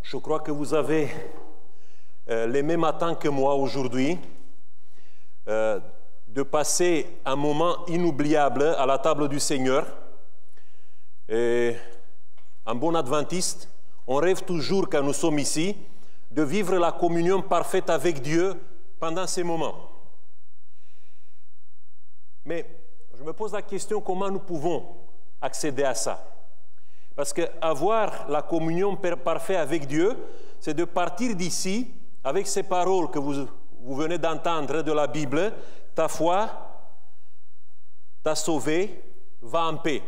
Je crois que vous avez les mêmes attentes que moi aujourd'hui, de passer un moment inoubliable à la table du Seigneur. Et un bon adventiste, on rêve toujours quand nous sommes ici de vivre la communion parfaite avec Dieu pendant ces moments. Mais je me pose la question, comment nous pouvons accéder à ça? Parce qu'avoir la communion parfaite avec Dieu, c'est de partir d'ici avec ces paroles que vous venez d'entendre de la Bible. Ta foi t'a sauvé, va en paix.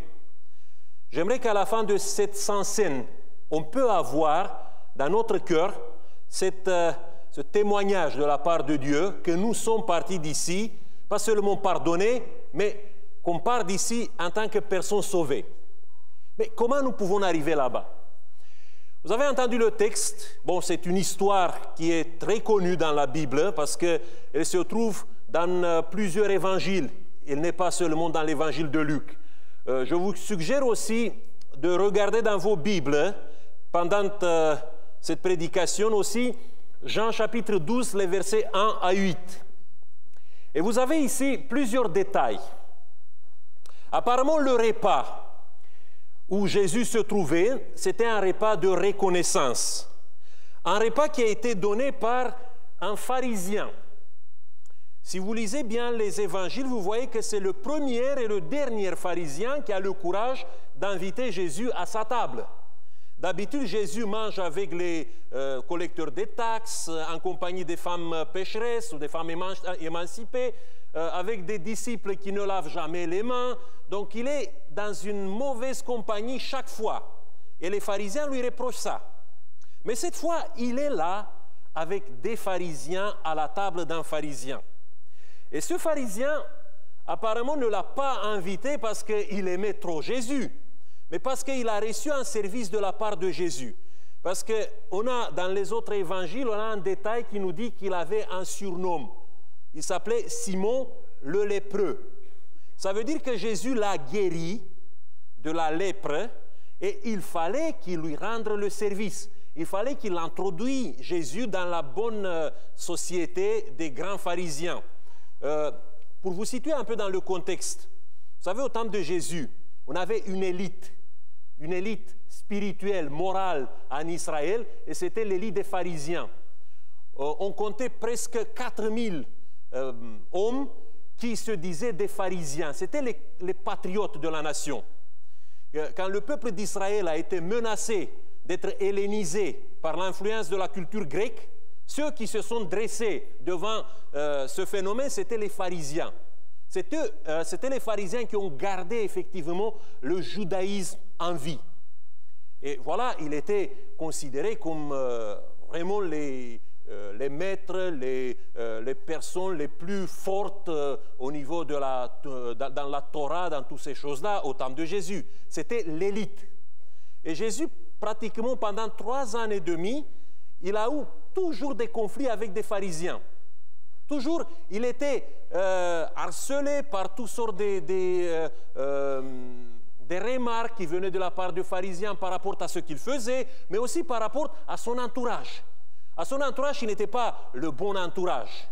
J'aimerais qu'à la fin de cette scène, on peut avoir dans notre cœur ce témoignage de la part de Dieu que nous sommes partis d'ici, pas seulement pardonnés, mais qu'on part d'ici en tant que personne sauvée. Mais comment nous pouvons arriver là-bas? Vous avez entendu le texte. Bon, c'est une histoire qui est très connue dans la Bible parce qu'elle se trouve dans plusieurs évangiles. Elle n'est pas seulement dans l'évangile de Luc. Je vous suggère aussi de regarder dans vos Bibles, pendant cette prédication aussi, Jean chapitre 12, les versets 1 à 8. Et vous avez ici plusieurs détails. Apparemment, le repas où Jésus se trouvait, c'était un repas de reconnaissance. Un repas qui a été donné par un pharisien. Si vous lisez bien les évangiles, vous voyez que c'est le premier et le dernier pharisien qui a le courage d'inviter Jésus à sa table. D'habitude, Jésus mange avec les collecteurs des taxes, en compagnie des femmes pécheresses ou des femmes émancipées, avec des disciples qui ne lavent jamais les mains. Donc, il est dans une mauvaise compagnie chaque fois. Et les pharisiens lui reprochent ça. Mais cette fois, il est là avec des pharisiens à la table d'un pharisien. Et ce pharisien, apparemment, ne l'a pas invité parce qu'il aimait trop Jésus, mais parce qu'il a reçu un service de la part de Jésus. Parce qu'on a, dans les autres évangiles, on a un détail qui nous dit qu'il avait un surnom. Il s'appelait Simon le lépreux. Ça veut dire que Jésus l'a guéri de la lèpre et il fallait qu'il lui rende le service. Il fallait qu'il introduise Jésus dans la bonne société des grands pharisiens. Pour vous situer un peu dans le contexte, vous savez, au temps de Jésus, on avait une élite spirituelle, morale en Israël, et c'était l'élite des pharisiens. On comptait presque 4000 hommes qui se disaient des pharisiens. C'était les patriotes de la nation. Quand le peuple d'Israël a été menacé d'être hellénisé par l'influence de la culture grecque, ceux qui se sont dressés devant ce phénomène, c'était les pharisiens. C'était les pharisiens qui ont gardé effectivement le judaïsme en vie. Et voilà, il était considéré comme vraiment les maîtres, les personnes les plus fortes au niveau de dans la Torah, dans toutes ces choses-là, au temps de Jésus. C'était l'élite. Et Jésus, pratiquement pendant 3 ans et demi, il a eu toujours des conflits avec des pharisiens. Toujours, il était harcelé par toutes sortes des remarques qui venaient de la part des pharisiens par rapport à ce qu'il faisait, mais aussi par rapport à son entourage. À son entourage, il n'était pas le bon entourage.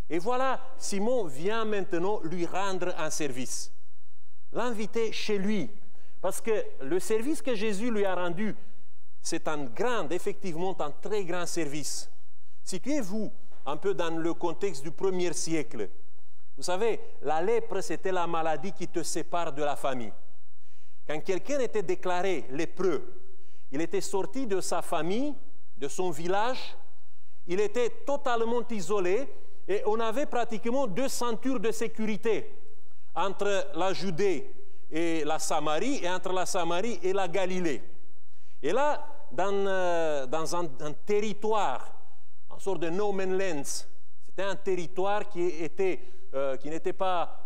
Et voilà, Simon vient maintenant lui rendre un service. L'inviter chez lui. Parce que le service que Jésus lui a rendu, c'est effectivement un très grand service. Situez-vous un peu dans le contexte du 1er siècle. Vous savez, la lèpre, c'était la maladie qui te sépare de la famille. Quand quelqu'un était déclaré lépreux, il était sorti de sa famille, de son village, il était totalement isolé et on avait pratiquement 2 ceintures de sécurité entre la Judée et la Samarie et entre la Samarie et la Galilée. Et là, dans un territoire, en sorte de no man's land, c'était un territoire qui n'était pas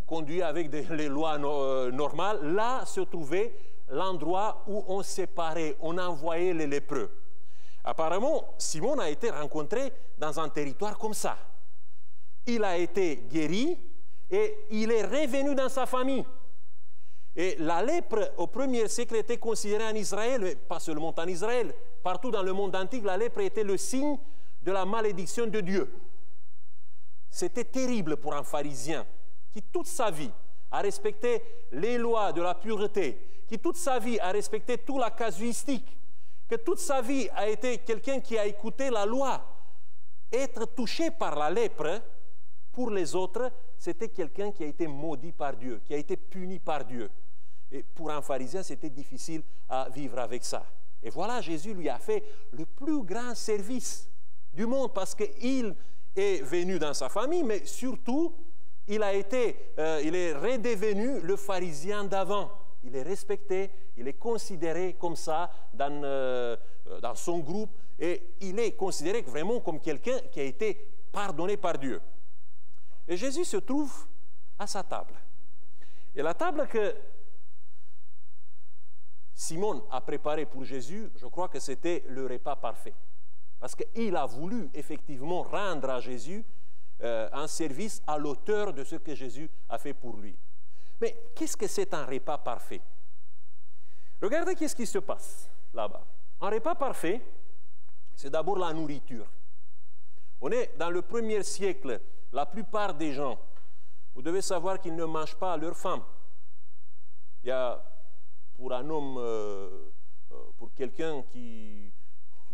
conduit avec les lois normales. Là se trouvait l'endroit où on séparait, on envoyait les lépreux. Apparemment, Simon a été rencontré dans un territoire comme ça. Il a été guéri et il est revenu dans sa famille. Et la lèpre, au 1er siècle, était considérée en Israël, mais pas seulement en Israël. Partout dans le monde antique, la lèpre était le signe de la malédiction de Dieu. C'était terrible pour un pharisien qui, toute sa vie, a respecté les lois de la pureté, qui, toute sa vie, a respecté toute la casuistique, que toute sa vie a été quelqu'un qui a écouté la loi. Être touché par la lèpre, pour les autres, c'était quelqu'un qui a été maudit par Dieu, qui a été puni par Dieu. Et pour un pharisien, c'était difficile à vivre avec ça. Et voilà, Jésus lui a fait le plus grand service du monde parce qu'il est venu dans sa famille, mais surtout, il est redevenu le pharisien d'avant. Il est respecté, il est considéré comme ça dans son groupe et il est considéré vraiment comme quelqu'un qui a été pardonné par Dieu. Et Jésus se trouve à sa table. Et la table que Simon a préparée pour Jésus, je crois que c'était le repas parfait. Parce qu'il a voulu effectivement rendre à Jésus un service à l'auteur de ce que Jésus a fait pour lui. Mais qu'est-ce que c'est un repas parfait? Regardez qu'est-ce qui se passe là-bas. Un repas parfait, c'est d'abord la nourriture. On est dans le 1er siècle, la plupart des gens, vous devez savoir qu'ils ne mangent pas leur faim. Il y a, pour un homme, pour quelqu'un qui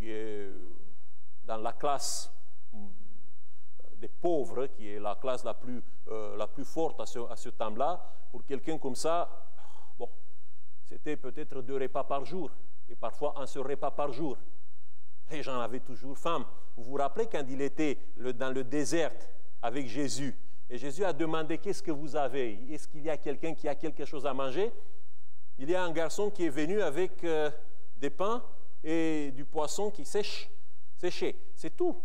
est dans la classe des pauvres, qui est la classe la plus forte à ce temps-là, pour quelqu'un comme ça, bon, c'était peut-être 2 repas par jour, et parfois un seul repas par jour. Les gens avaient toujours faim. Vous vous rappelez quand il était dans le désert avec Jésus, et Jésus a demandé, qu'est-ce que vous avez? Est-ce qu'il y a quelqu'un qui a quelque chose à manger? Il y a un garçon qui est venu avec des pains et du poisson qui séchait. C'est tout.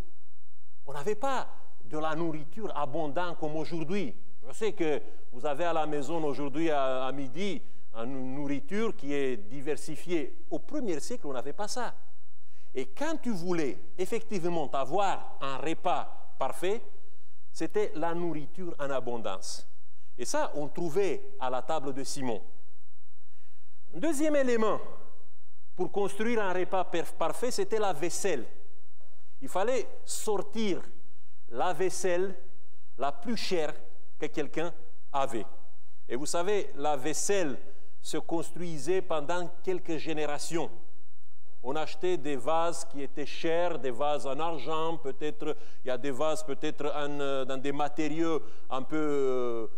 On n'avait pas de la nourriture abondante comme aujourd'hui. Je sais que vous avez à la maison aujourd'hui à midi une nourriture qui est diversifiée. Au 1er siècle, on n'avait pas ça. Et quand tu voulais effectivement avoir un repas parfait, c'était la nourriture en abondance. Et ça, on trouvait à la table de Simon. Deuxième élément pour construire un repas parfait, c'était la vaisselle. Il fallait sortir la vaisselle la plus chère que quelqu'un avait. Et vous savez, la vaisselle se construisait pendant quelques générations. On achetait des vases qui étaient chers, des vases en argent, peut-être, il y a des vases peut-être dans des matériaux un peu,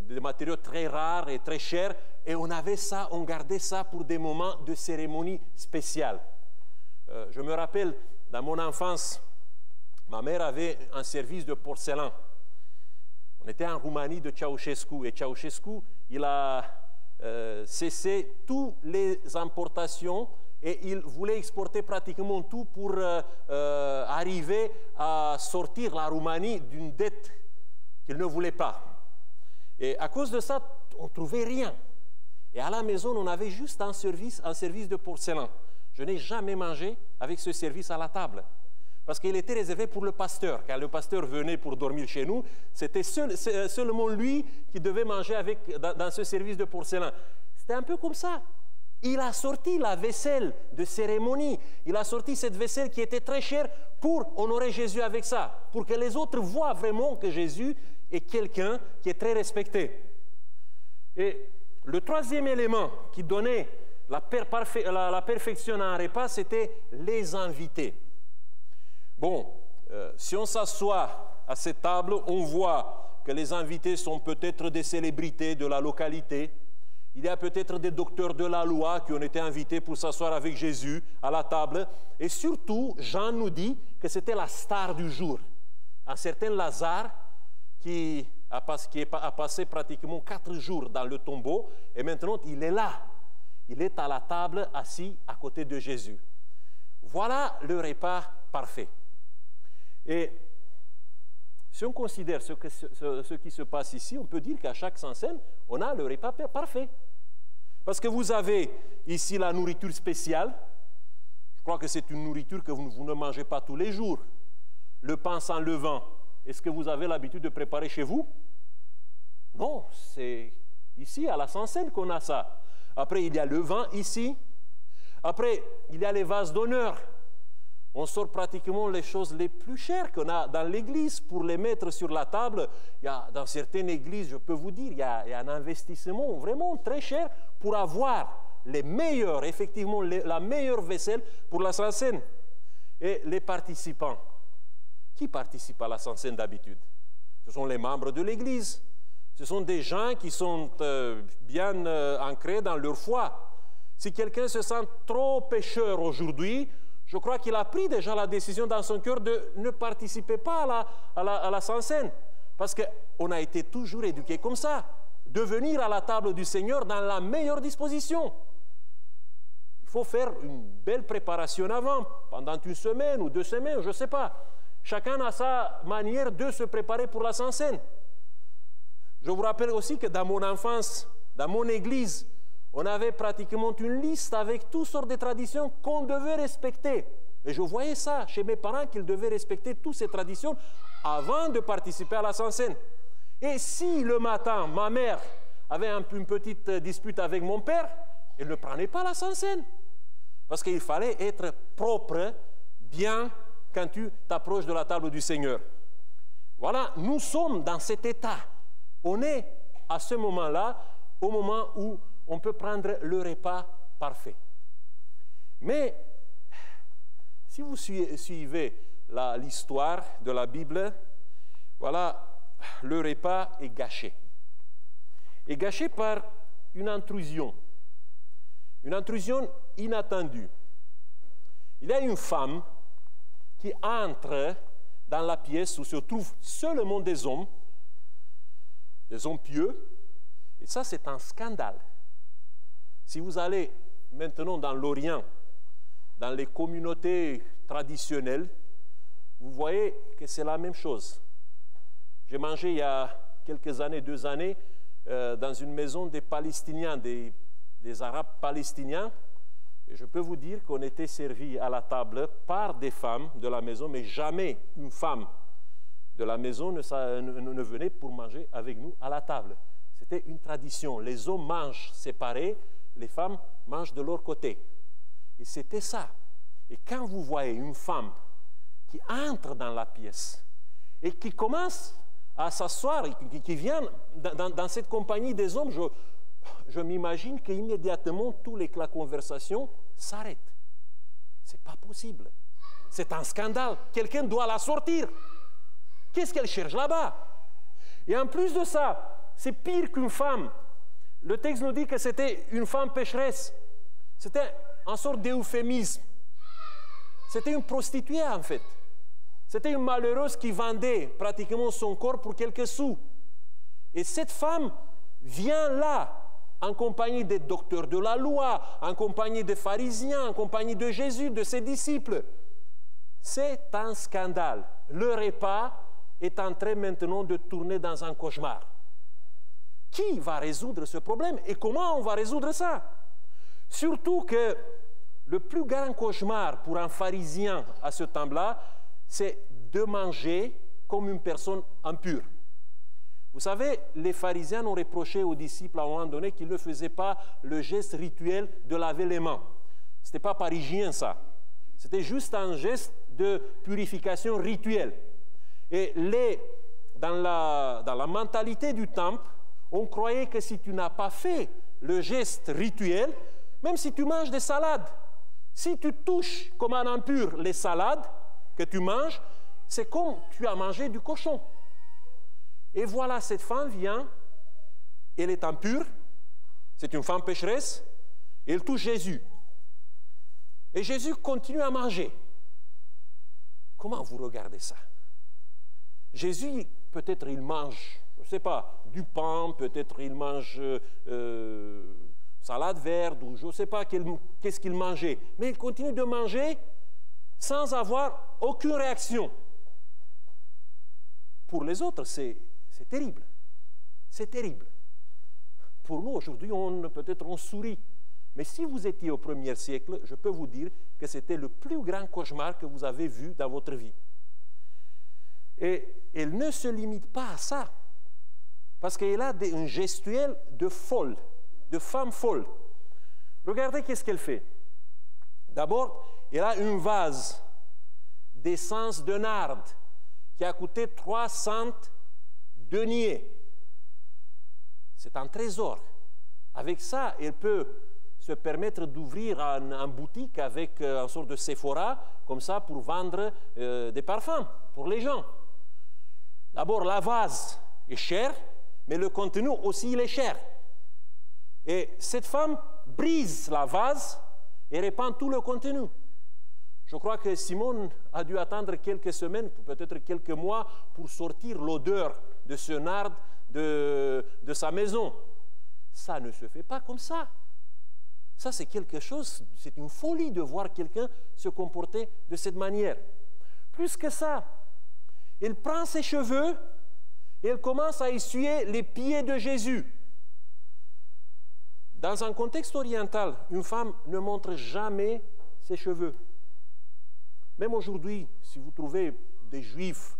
des matériaux très rares et très chers, et on avait ça, on gardait ça pour des moments de cérémonie spéciale. Je me rappelle, dans mon enfance, ma mère avait un service de porcelain. On était en Roumanie de Ceausescu, et Ceausescu, il a cessé toutes les importations et il voulait exporter pratiquement tout pour arriver à sortir la Roumanie d'une dette qu'il ne voulait pas. Et à cause de ça, on ne trouvait rien. Et à la maison, on avait juste un service de porcelain. Je n'ai jamais mangé avec ce service à la table. Parce qu'il était réservé pour le pasteur. Quand le pasteur venait pour dormir chez nous, c'était seulement lui qui devait manger dans ce service de porcelain. C'était un peu comme ça. Il a sorti la vaisselle de cérémonie. Il a sorti cette vaisselle qui était très chère pour honorer Jésus avec ça. Pour que les autres voient vraiment que Jésus est quelqu'un qui est très respecté. Et le troisième élément qui donnait la perfection à un repas, c'était les invités. Bon, si on s'assoit à cette table, on voit que les invités sont peut-être des célébrités de la localité. Il y a peut-être des docteurs de la loi qui ont été invités pour s'asseoir avec Jésus à la table. Et surtout, Jean nous dit que c'était la star du jour. Un certain Lazare qui a passé pratiquement 4 jours dans le tombeau. Et maintenant, il est là. Il est à la table, assis à côté de Jésus. Voilà le repas parfait. Et si on considère ce qui se passe ici, on peut dire qu'à chaque Saint-Seine, on a le repas parfait. Parce que vous avez ici la nourriture spéciale. Je crois que c'est une nourriture que vous ne mangez pas tous les jours. Le pain sans levain, est-ce que vous avez l'habitude de préparer chez vous? Non, Ici, à la Sainte-Seine qu'on a ça. Après, il y a le vin ici. Après, il y a les vases d'honneur. On sort pratiquement les choses les plus chères qu'on a dans l'église pour les mettre sur la table. Il y a, dans certaines églises, je peux vous dire, il y a un investissement vraiment très cher pour avoir les meilleurs, effectivement, la meilleure vaisselle pour la Sainte-Seine. Et les participants. Qui participe à la Sainte-Seine d'habitude? Ce sont les membres de l'église. Ce sont des gens qui sont bien ancrés dans leur foi. Si quelqu'un se sent trop pécheur aujourd'hui, je crois qu'il a pris déjà la décision dans son cœur de ne participer pas à la Sainte-Seine. Parce qu'on a été toujours éduqués comme ça. De venir à la table du Seigneur dans la meilleure disposition. Il faut faire une belle préparation avant, pendant une semaine ou 2 semaines, je ne sais pas. Chacun a sa manière de se préparer pour la Sainte-Seine. Je vous rappelle aussi que dans mon enfance, dans mon église, on avait pratiquement une liste avec toutes sortes de traditions qu'on devait respecter. Et je voyais ça chez mes parents, qu'ils devaient respecter toutes ces traditions avant de participer à la Sainte-Seine. Et si le matin, ma mère avait une petite dispute avec mon père, elle ne prenait pas la Sainte-Seine. Parce qu'il fallait être propre, bien, quand tu t'approches de la table du Seigneur. Voilà, nous sommes dans cet état. On est à ce moment-là, au moment où on peut prendre le repas parfait. Mais, si vous suivez l'histoire de la Bible, voilà, le repas est gâché. Et gâché par une intrusion inattendue. Il y a une femme qui entre dans la pièce où se trouvent seulement des hommes pieux, et ça c'est un scandale. Si vous allez maintenant dans l'Orient, dans les communautés traditionnelles, vous voyez que c'est la même chose. J'ai mangé il y a quelques années, 2 années, dans une maison des Palestiniens, des Arabes palestiniens, et je peux vous dire qu'on était servi à la table par des femmes de la maison, mais jamais une femme de la maison ne venait pour manger avec nous à la table. C'était une tradition. Les hommes mangent séparés, les femmes mangent de leur côté. Et c'était ça. Et quand vous voyez une femme qui entre dans la pièce et qui commence à s'asseoir, qui vient dans cette compagnie des hommes, je m'imagine qu'immédiatement, la conversation s'arrête. Ce n'est pas possible. C'est un scandale. Quelqu'un doit la sortir. Qu'est-ce qu'elle cherche là-bas? Et en plus de ça, c'est pire qu'une femme. Le texte nous dit que c'était une femme pécheresse. C'était une sorte d'euphémisme. C'était une prostituée, en fait. C'était une malheureuse qui vendait pratiquement son corps pour quelques sous. Et cette femme vient là, en compagnie des docteurs de la loi, en compagnie des pharisiens, en compagnie de Jésus, de ses disciples. C'est un scandale. Le repas est en train maintenant de tourner dans un cauchemar. Qui va résoudre ce problème et comment on va résoudre ça? Surtout que le plus grand cauchemar pour un pharisien à ce temps-là, c'est de manger comme une personne impure. Vous savez, les pharisiens ont reproché aux disciples à un moment donné qu'ils ne faisaient pas le geste rituel de laver les mains. Ce n'était pas par hygiène, ça. C'était juste un geste de purification rituelle. Et dans la mentalité du temple, on croyait que si tu n'as pas fait le geste rituel, même si tu manges des salades, si tu touches comme un impur les salades que tu manges, c'est comme tu as mangé du cochon. Et voilà, cette femme vient, elle est impure, c'est une femme pécheresse, et elle touche Jésus. Et Jésus continue à manger. Comment vous regardez ça? Jésus, peut-être il mange, je ne sais pas, du pain, peut-être il mange salade verte, ou je ne sais pas qu'est-ce qu'il mangeait. Mais il continue de manger sans avoir aucune réaction. Pour les autres, c'est terrible. C'est terrible. Pour nous, aujourd'hui, peut-être on sourit. Mais si vous étiez au 1er siècle, je peux vous dire que c'était le plus grand cauchemar que vous avez vu dans votre vie. Et elle ne se limite pas à ça. Parce qu'elle a une gestuelle de folle, de femme folle. Regardez qu'est-ce qu'elle fait. D'abord, elle a une vase d'essence de narde qui a coûté 300 deniers. C'est un trésor. Avec ça, elle peut se permettre d'ouvrir une boutique avec une sorte de Sephora, comme ça, pour vendre des parfums pour les gens. D'abord, la vase est chère, mais le contenu aussi, il est cher. Et cette femme brise la vase et répand tout le contenu. Je crois que Simone a dû attendre quelques semaines, peut-être quelques mois, pour sortir l'odeur de ce nard de sa maison. Ça ne se fait pas comme ça. Ça, c'est quelque chose, c'est une folie de voir quelqu'un se comporter de cette manière. Plus que ça, elle prend ses cheveux et elle commence à essuyer les pieds de Jésus. Dans un contexte oriental, une femme ne montre jamais ses cheveux. Même aujourd'hui, si vous trouvez des juifs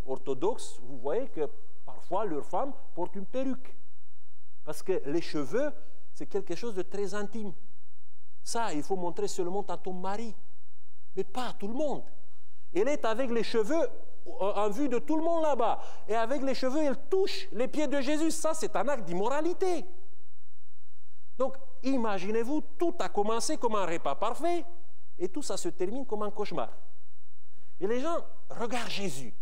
orthodoxes, vous voyez que parfois leurs femmes portent une perruque. Parce que les cheveux, c'est quelque chose de très intime. Ça, il faut montrer seulement à ton mari, mais pas à tout le monde. Elle est avec les cheveux en vue de tout le monde là-bas. Et avec les cheveux, elle touche les pieds de Jésus. Ça, c'est un acte d'immoralité. Donc, imaginez-vous, tout a commencé comme un repas parfait et tout ça se termine comme un cauchemar. Et les gens regardent Jésus.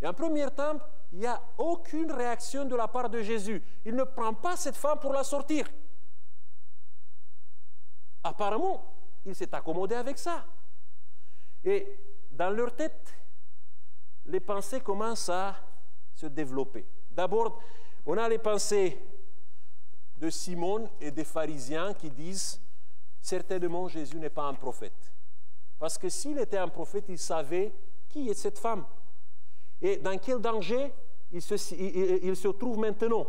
Et en premier temps, il n'y a aucune réaction de la part de Jésus. Il ne prend pas cette femme pour la sortir. Apparemment, il s'est accommodé avec ça. Et dans leur tête, les pensées commencent à se développer. D'abord, on a les pensées de Simone et des pharisiens qui disent « Certainement, Jésus n'est pas un prophète. » Parce que s'il était un prophète, il savait qui est cette femme. Et dans quel danger il se trouve maintenant.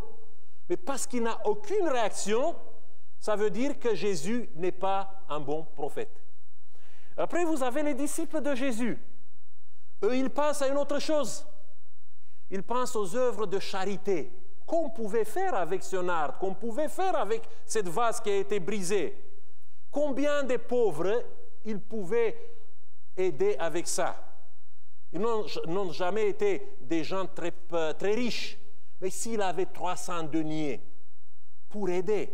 Mais parce qu'il n'a aucune réaction, ça veut dire que Jésus n'est pas un bon prophète. Après, vous avez les disciples de Jésus. Eux, ils pensent à une autre chose. Ils pensent aux œuvres de charité qu'on pouvait faire avec ce nard, qu'on pouvait faire avec cette vase qui a été brisée. Combien de pauvres ils pouvaient aider avec ça? Ils n'ont jamais été des gens très riches. Mais s'il avait 300 deniers pour aider,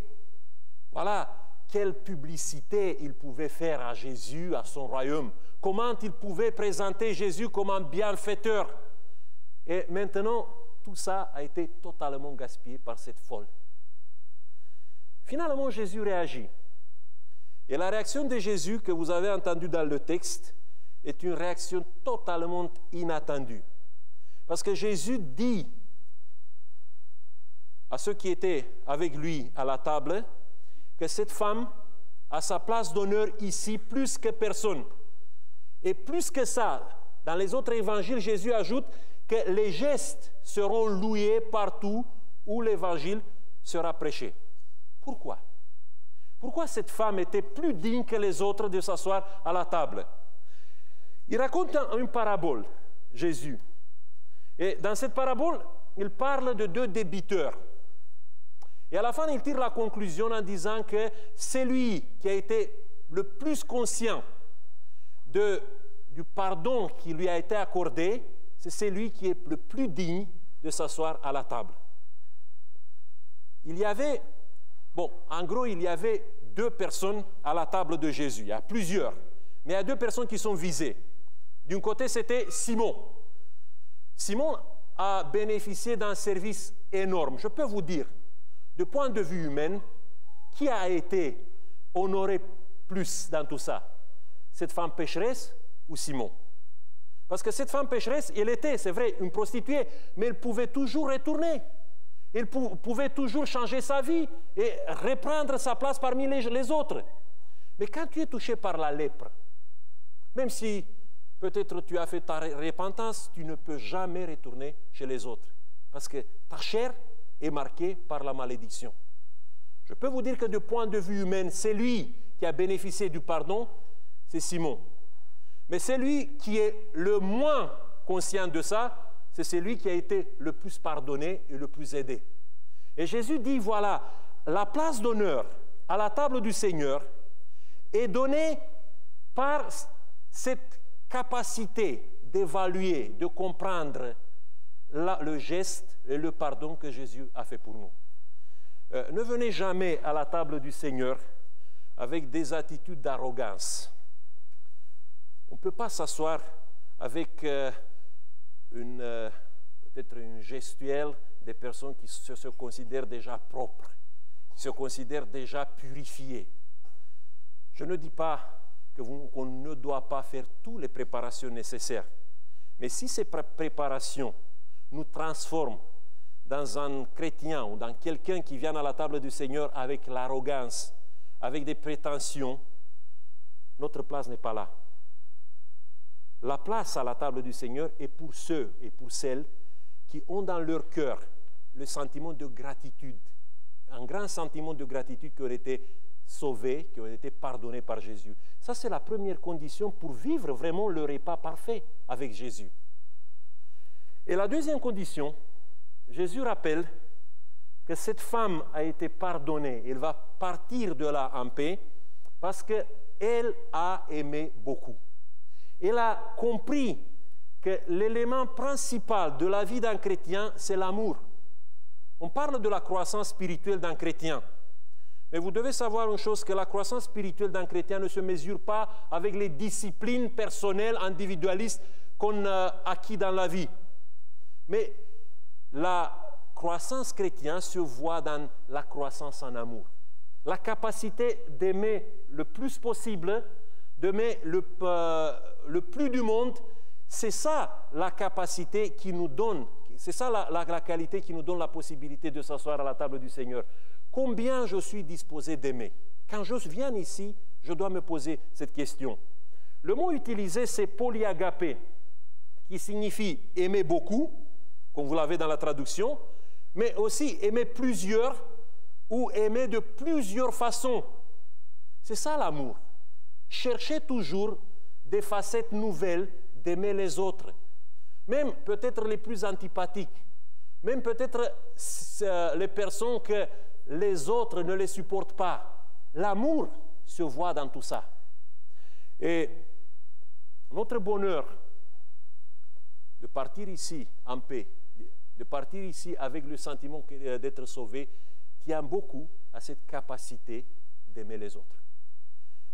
voilà quelle publicité il pouvait faire à Jésus, à son royaume. Comment il pouvait présenter Jésus comme un bienfaiteur. Et maintenant, tout ça a été totalement gaspillé par cette folle. Finalement, Jésus réagit. Et la réaction de Jésus que vous avez entendue dans le texte est une réaction totalement inattendue. Parce que Jésus dit à ceux qui étaient avec lui à la table que cette femme a sa place d'honneur ici plus que personne. Et plus que ça, dans les autres évangiles, Jésus ajoute que les gestes seront loués partout où l'évangile sera prêché. Pourquoi? Pourquoi cette femme était plus digne que les autres de s'asseoir à la table? Il raconte une parabole, Jésus. Et dans cette parabole, il parle de deux débiteurs. Et à la fin, il tire la conclusion en disant que celui qui a été le plus conscient du pardon qui lui a été accordé, c'est celui qui est le plus digne de s'asseoir à la table. Il y avait, en gros, il y avait deux personnes à la table de Jésus. Il y a plusieurs, mais il y a deux personnes qui sont visées. D'un côté, c'était Simon. Simon a bénéficié d'un service énorme. Je peux vous dire, de point de vue humain, qui a été honoré plus dans tout ça? Cette femme pécheresse ou Simon? Parce que cette femme pécheresse, elle était, c'est vrai, une prostituée, mais elle pouvait toujours retourner. Elle pouvait toujours changer sa vie et reprendre sa place parmi les autres. Mais quand tu es touché par la lèpre, même si peut-être tu as fait ta repentance, tu ne peux jamais retourner chez les autres. Parce que ta chair est marquée par la malédiction. Je peux vous dire que du point de vue humain, c'est lui qui a bénéficié du pardon, c'est Simon. Mais celui qui est le moins conscient de ça, c'est celui qui a été le plus pardonné et le plus aidé. Et Jésus dit, voilà, la place d'honneur à la table du Seigneur est donnée par cette capacité d'évaluer, de comprendre le geste et le pardon que Jésus a fait pour nous. Ne venez jamais à la table du Seigneur avec des attitudes d'arrogance. On ne peut pas s'asseoir avec peut-être une gestuelle des personnes qui se considèrent déjà propres, qui se considèrent déjà purifiées. Je ne dis pas qu'on ne doit pas faire toutes les préparations nécessaires, mais si ces préparations nous transforment dans un chrétien ou dans quelqu'un qui vient à la table du Seigneur avec l'arrogance, avec des prétentions, notre place n'est pas là. La place à la table du Seigneur est pour ceux et pour celles qui ont dans leur cœur le sentiment de gratitude, un grand sentiment de gratitude qui ont été sauvés, qui ont été pardonnés par Jésus. Ça, c'est la première condition pour vivre vraiment le repas parfait avec Jésus. Et la deuxième condition, Jésus rappelle que cette femme a été pardonnée. Elle va partir de là en paix parce qu'elle a aimé beaucoup. Elle a compris que l'élément principal de la vie d'un chrétien, c'est l'amour. On parle de la croissance spirituelle d'un chrétien. Mais vous devez savoir une chose, que la croissance spirituelle d'un chrétien ne se mesure pas avec les disciplines personnelles, individualistes qu'on a acquis dans la vie. Mais la croissance chrétienne se voit dans la croissance en amour. La capacité d'aimer le plus possible, d'aimer le plus du monde, c'est ça la capacité qui nous donne, c'est ça la qualité qui nous donne la possibilité de s'asseoir à la table du Seigneur. Combien je suis disposé d'aimer? Quand je viens ici, je dois me poser cette question. Le mot utilisé, c'est polyagapé, qui signifie aimer beaucoup, comme vous l'avez dans la traduction, mais aussi aimer plusieurs ou aimer de plusieurs façons. C'est ça l'amour. Cherchez toujours des facettes nouvelles d'aimer les autres, même peut-être les plus antipathiques, même peut-être les personnes que les autres ne les supportent pas. L'amour se voit dans tout ça. Et notre bonheur de partir ici en paix, de partir ici avec le sentiment d'être sauvé, tient beaucoup à cette capacité d'aimer les autres.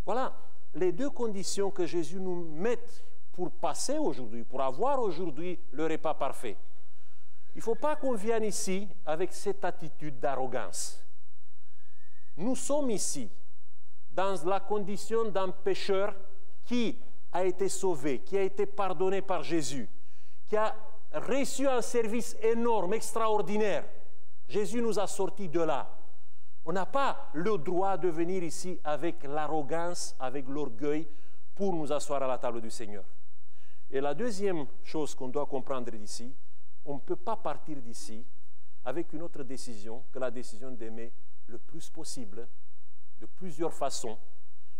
Voilà les deux conditions que Jésus nous met pour passer aujourd'hui, pour avoir aujourd'hui le repas parfait. Il ne faut pas qu'on vienne ici avec cette attitude d'arrogance. Nous sommes ici dans la condition d'un pécheur qui a été sauvé, qui a été pardonné par Jésus, qui a reçu un service énorme, extraordinaire. Jésus nous a sortis de là. On n'a pas le droit de venir ici avec l'arrogance, avec l'orgueil, pour nous asseoir à la table du Seigneur. Et la deuxième chose qu'on doit comprendre d'ici, on ne peut pas partir d'ici avec une autre décision que la décision d'aimer le plus possible, de plusieurs façons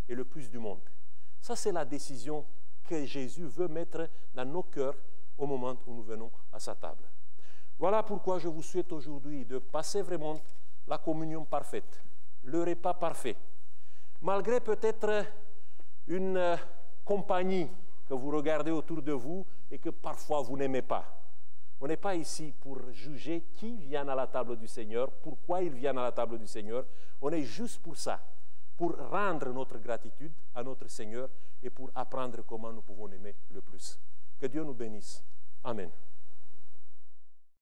et le plus du monde. Ça, c'est la décision que Jésus veut mettre dans nos cœurs au moment où nous venons à sa table. Voilà pourquoi je vous souhaite aujourd'hui de passer vraiment la communion parfaite, le repas parfait. Malgré peut-être une compagnie que vous regardez autour de vous et que parfois vous n'aimez pas. On n'est pas ici pour juger qui vient à la table du Seigneur, pourquoi ils viennent à la table du Seigneur. On est juste pour ça, pour rendre notre gratitude à notre Seigneur et pour apprendre comment nous pouvons aimer le plus. Que Dieu nous bénisse. Amen.